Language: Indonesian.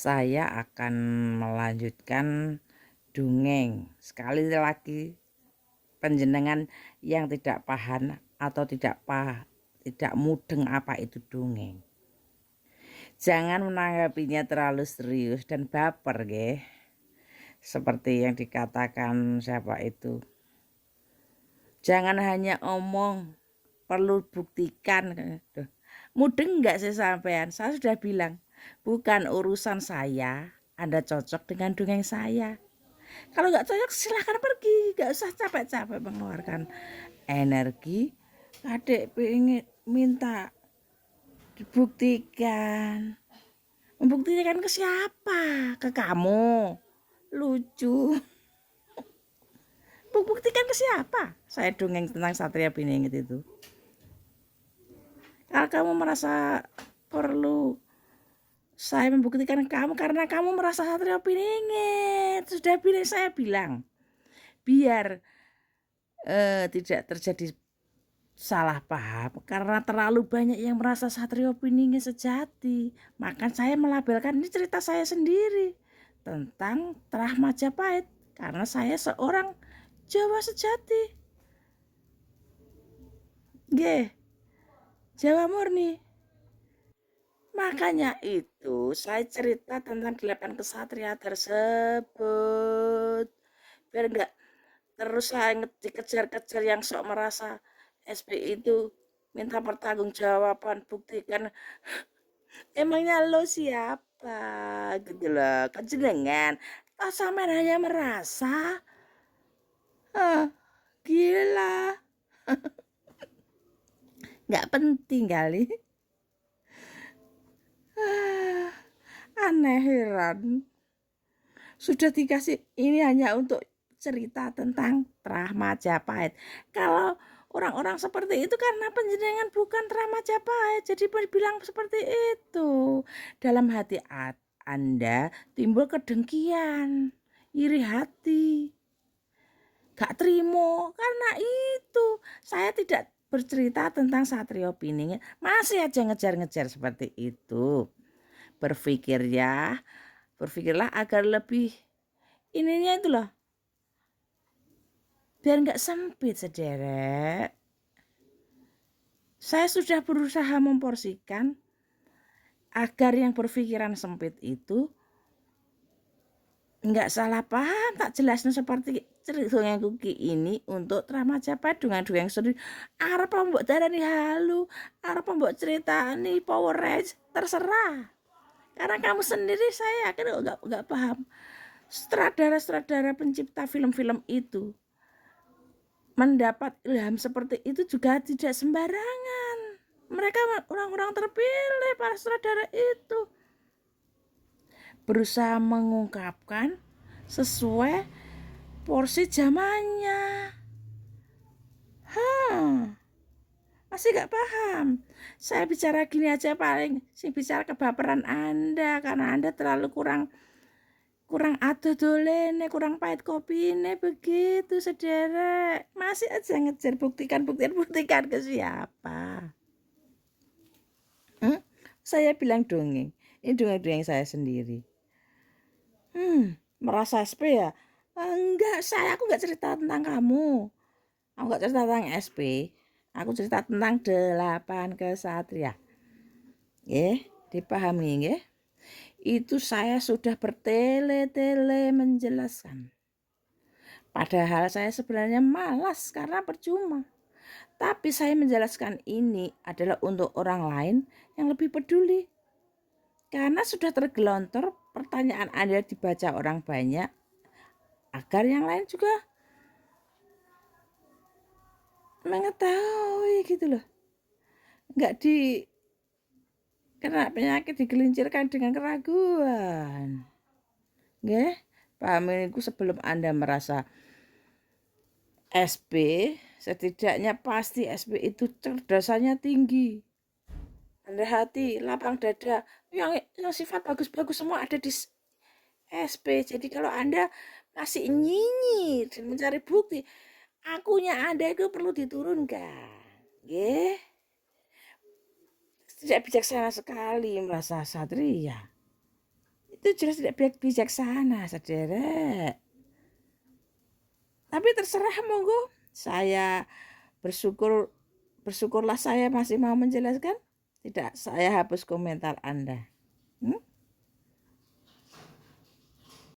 Saya akan melanjutkan dongeng. Sekali lagi panjenengan yang tidak paham atau tidak mudeng apa itu dongeng, jangan menanggapinya terlalu serius dan baper, nggih. Seperti yang dikatakan siapa itu. Jangan hanya omong, perlu buktikan. Duh, mudeng enggak sih sampean? Saya sudah bilang, bukan urusan saya. Anda cocok dengan dongeng saya. Kalau nggak cocok silahkan pergi, nggak usah capek-capek mengeluarkan energi. Adik pengen minta dibuktikan. Membuktikan ke siapa? Ke kamu. Lucu. Buktikan ke siapa? Saya dongeng tentang Satria Piningit itu. Kalau kamu merasa perlu saya membuktikan kamu karena kamu merasa Satria Piningit, sudah bilang saya bilang biar tidak terjadi salah paham karena terlalu banyak yang merasa Satrio Piningit sejati. Maka saya melabelkan ini cerita saya sendiri tentang Terah Majapahit karena saya seorang Jawa sejati. Nggih, Jawa murni. Makanya itu saya cerita tentang 8 kesatria tersebut. Biar enggak terus saya dikejar-kejar yang sok merasa SP itu minta pertanggungjawaban, buktikan. Emangnya lo siapa gitu loh, kejenengan toh sampean hanya merasa gila, nggak penting kali. Aneh, heran. Sudah dikasih ini hanya untuk cerita tentang Terah Majapahit. Kalau orang-orang seperti itu karena panjenengan bukan Terah Majapahit, jadi bilang seperti itu. Dalam hati Anda timbul kedengkian, iri hati, gak terima. Karena itu saya tidak bercerita tentang Satrio Piningit, masih aja ngejar-ngejar seperti itu. Berpikirlah agar lebih ininya itu loh, biar nggak sempit sederek. Saya sudah berusaha memporsikan agar yang berpikiran sempit itu nggak salah paham, tak jelasnya seperti cerita yang kuki ini untuk Terah Majapahit dengan yang sedih. Arep mbok darani halu, arep mbok ceritani Power Rangers, terserah. Karena kamu sendiri saya yakin nggak paham. Sutradara pencipta film-film itu mendapat ilham seperti itu juga tidak sembarangan. Mereka orang-orang terpilih, para sutradara itu berusaha mengungkapkan sesuai porsi zamannya. Masih gak paham. Saya bicara gini aja paling sih bicara kebaperan Anda karena Anda terlalu kurang aduh dolene, kurang pahit kopine, begitu sederek. Masih aja ngejar buktikan ke siapa? Saya bilang dongeng, ini dongeng saya sendiri. Merasa SP ya? Enggak, aku enggak cerita tentang kamu. Aku enggak cerita tentang SP. Aku cerita tentang 8 kesatria. Dipahami nggih? Itu saya sudah bertele-tele menjelaskan. Padahal saya sebenarnya malas karena percuma. Tapi saya menjelaskan ini adalah untuk orang lain yang lebih peduli. Karena sudah tergelontor pertanyaan Anda dibaca orang banyak, agar yang lain juga mengetahui gitu loh. Enggak kena penyakit digelincirkan dengan keraguan. Nggih, paham itu sebelum Anda merasa SP, setidaknya pasti SP itu cerdasannya tinggi. Anda hati, lapang dada, yang sifat bagus-bagus semua ada di SP. Jadi kalau Anda masih nyinyir dan mencari bukti, akunya Anda itu perlu diturunkan. Nggih. Tidak bijaksana sekali merasa satria. Itu jelas tidak bijaksana, saudara. Tapi terserah, monggo. Saya bersyukurlah saya masih mau menjelaskan. Tidak saya hapus komentar Anda.